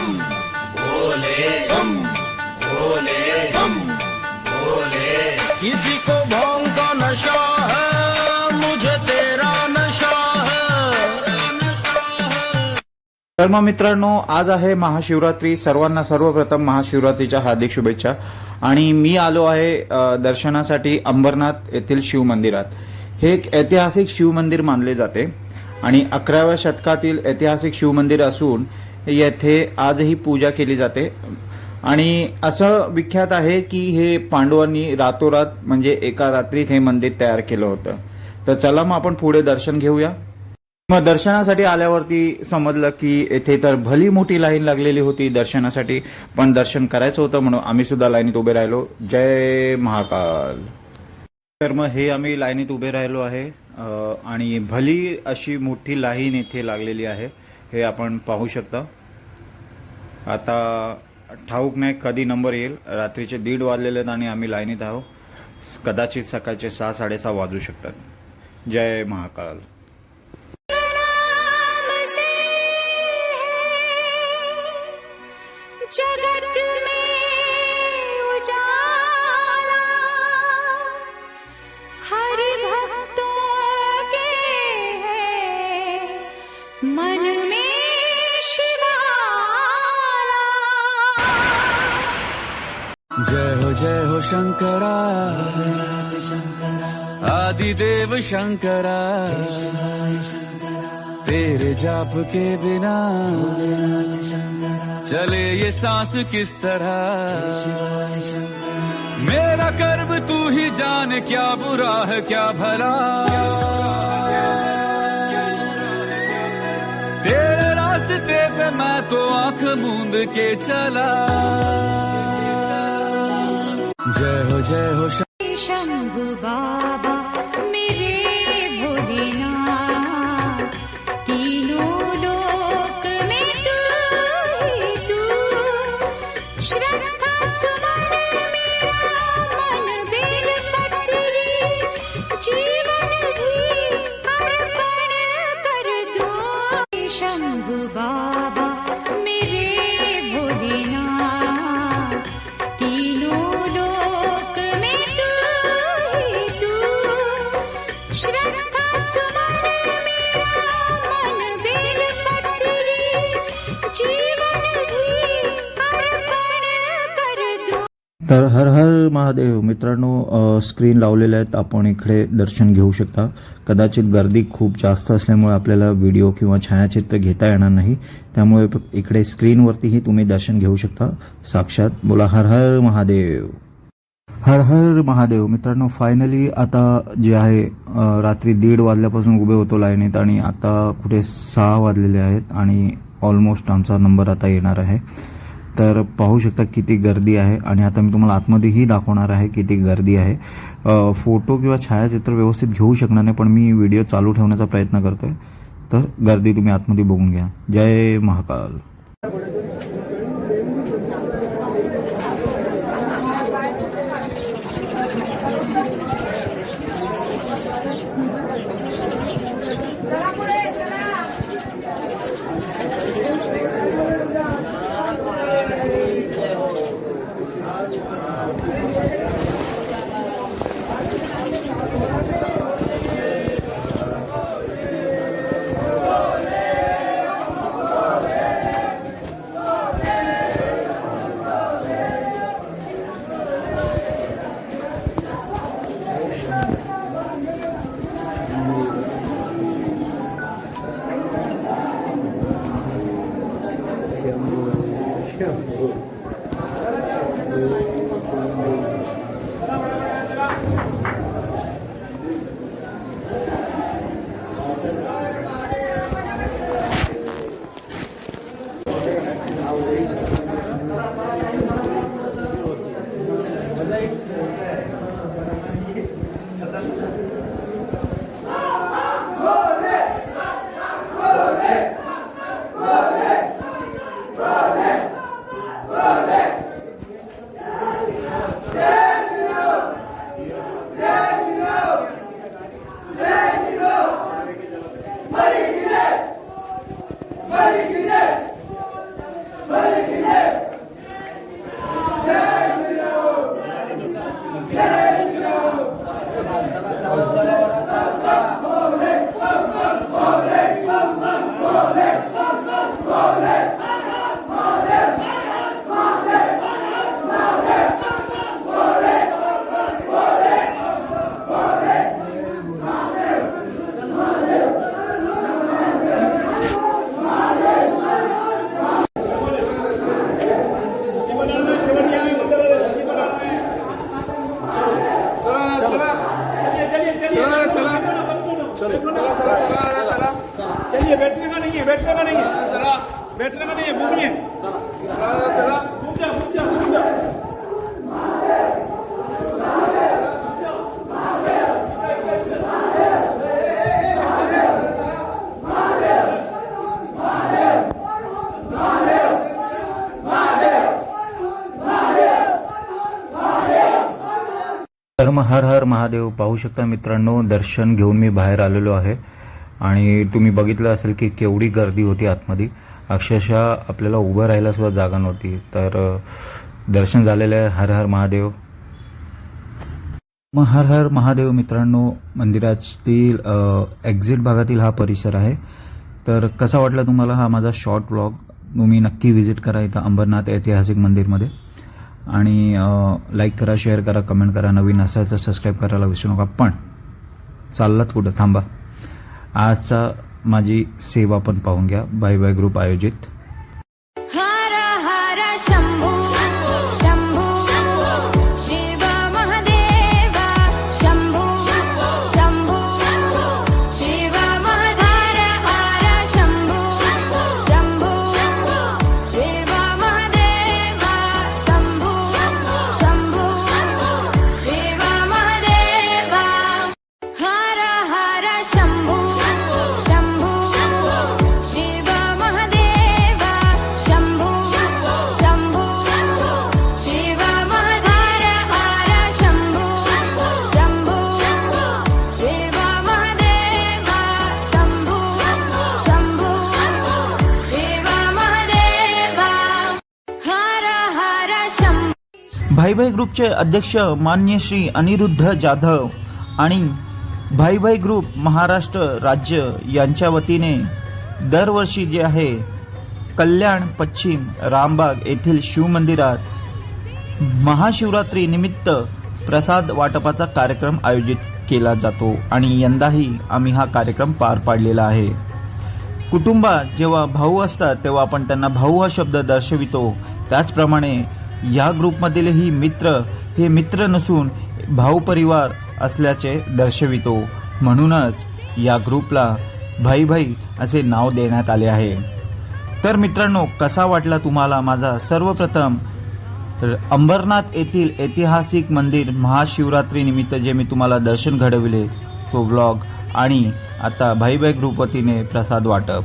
भोले बम भोले बम भोले। किसी को भांग का नशा है, मुझे तेरा नशा है। तर मग मित्रांनो, आज आहे महाशिवरात्री। सर्वांना सर्वप्रथम महाशिवरात्रीच्या हार्दिक शुभेच्छा। आणि मी आलो आहे दर्शनासाठी अंबरनाथ येथील शिव मंदिरात। हे एक ऐतिहासिक शिव मंदिर मानले जाते आणि 11व्या शतकातील ऐतिहासिक शिव मंदिर असून येथे आजही पूजा केली जाते। आणि असं विख्यात आहे की हे पांडवांनी रातोरात म्हणजे एका रात्रीत हे मंदिर तयार केलं होतं। तर चला मग आपण पुढे दर्शन घेऊया। मग दर्शनासाठी आल्यावरती समजलं की येथे तर भली मोठी लाईन लागलेली होती दर्शनासाठी, पण दर्शन करायचं होतं म्हणून आम्ही सुद्धा लाईनीत उभे राहिलो। जय महाकाल। तर मग हे आम्ही लाईनीत उभे राहिलो आहे आणि भली अशी मोठी लाईन इथे लागलेली आहे, हे आपण पाहू शकता। आता ठाऊक नाही कधी नंबर येईल, रात्रीचे 1:30 वाजलेले आहेत आणि आम्ही लाईनीत आहोत। कदाचित सकाळचे 6-6:30 वाजू शकतात। जय महाकाल। जगत में उजाला हरि भक्तों के है, मन में शिवाला। जय हो शंकरा, आदिदेव शंकरा। तेरे जाप के बिना चले ये सांस किस तरह। मेरा कर्म तू ही जाने, क्या बुरा है क्या भला। तेरे रास्ते पे मैं तो आंख मूंद के चला। जय हो शंभु बाबा मेरे भोलेनाथ, तीनों लोक में तू ही तू। श्रद्धा सुमन मेरा मन बेल पत्री, जीवन भी अर्पण कर दो। शंभु बाबा मेरे भोलेनाथ, तीनों लोक में तू ही तू। श्रद्धा सुमन मेरा मन बेल पत्री, जीवन भी अर्पण कर दो। तर हर हर महादेव। मित्रांनो, स्क्रीन लावलेल्या आहेत, आपण इकडे दर्शन घेऊ शकता। कदाचित गर्दी खूप जास्त असल्यामुळे आपल्याला व्हिडिओ किंवा छायाचित्र घेता येणार नाही, त्यामुळे इकडे स्क्रीनवरतीही तुम्ही दर्शन घेऊ शकता। साक्षात बोला हर हर महादेव, हर हर महादेव। मित्रांनो, फायनली आता जे आहे रात्री 1:30 वाजल्यापासून उभे होतो लाईनीत आणि आता कुठे 6 वाजलेले आहेत आणि ऑलमोस्ट आमचा नंबर आता येणार आहे। तर पाहू शकता किती गर्दी आहे आणि आता मी तुम्हाला आतमध्येही दाखवणार आहे किती गर्दी आहे। फोटो किंवा छायाचित्र व्यवस्थित घेऊ शकणार नाही, पण मी व्हिडिओ चालू ठेवण्याचा प्रयत्न करतोय। तर गर्दी तुम्ही आतमध्ये बघून घ्या। जय महाकाल। तर मग हर हर महादेव. पाहू शकता मित्रांनो, दर्शन घेऊन मी बाहेर आलेलो आहे आणि तुम्ही बघितलं असेल की केवढी गर्दी होती आतमध्ये. अक्षरशः आपल्याला उभं राहायला सुद्धा जागा नव्हती. तर दर्शन झालेलं आहे. हर हर महादेव. मग हर हर महादेव मित्रांनो, मंदिरातील एक्झिट भागातील हा परिसर आहे. तर कसा वाटला तुम्हाला हा माझा शॉर्ट व्लॉग? तुम्ही नक्की व्हिजिट करा इथं अंबरनाथ ऐतिहासिक मंदिरमध्ये. आणि लाईक करा, शेअर करा, कमेंट करा. नवीन असायचं सबस्क्राईब करायला विसरू नका. पण चाललात कुठं? थांबा. आजचा माझी सेवा पण पाहून घ्या. बाय बाय ग्रुप आयोजित. हर हर शंभू शंभू शिव महादेवा शंभू शंभू शिव महादेव हर शंभू शंभू शिव महादेवा शंभू शंभू शिव महादेवा हर हर शंभू शंभू शिव महादेवा शंभू शंभू शिव महादेव हर शंभू शंभू शिव महादेवा शंभू शंभू शिव महादेवा हर हर शंभू. भाई भाई ग्रुपचे अध्यक्ष मान्य श्री अनिरुद्ध जाधव आणि भाई भाई ग्रुप महाराष्ट्र राज्य यांच्या वतीने दरवर्षी जे आहे कल्याण पश्चिम रामबाग येथील शिवमंदिरात महाशिवरात्री निमित्त प्रसाद वाटपाचा कार्यक्रम आयोजित केला जातो आणि यंदाही आम्ही हा कार्यक्रम पार पाडलेला आहे. कुटुंबात जेव्हा भाऊ असतात तेव्हा आपण त्यांना भाऊ हा शब्द दर्शवितो. त्याचप्रमाणे या ग्रुपमधीलही मित्र हे मित्र नसून भाऊ परिवार असल्याचे दर्शवितो. म्हणूनच या ग्रुपला भाई भाई असे नाव देण्यात आले आहे. तर मित्रांनो, कसा वाटला तुम्हाला माझा सर्वप्रथम अंबरनाथ येथील ऐतिहासिक मंदिर महाशिवरात्री निमित्त जे मी तुम्हाला दर्शन घडविले तो व्लॉग आणि आता भाई भाई ग्रुप वतीने प्रसाद वाटप?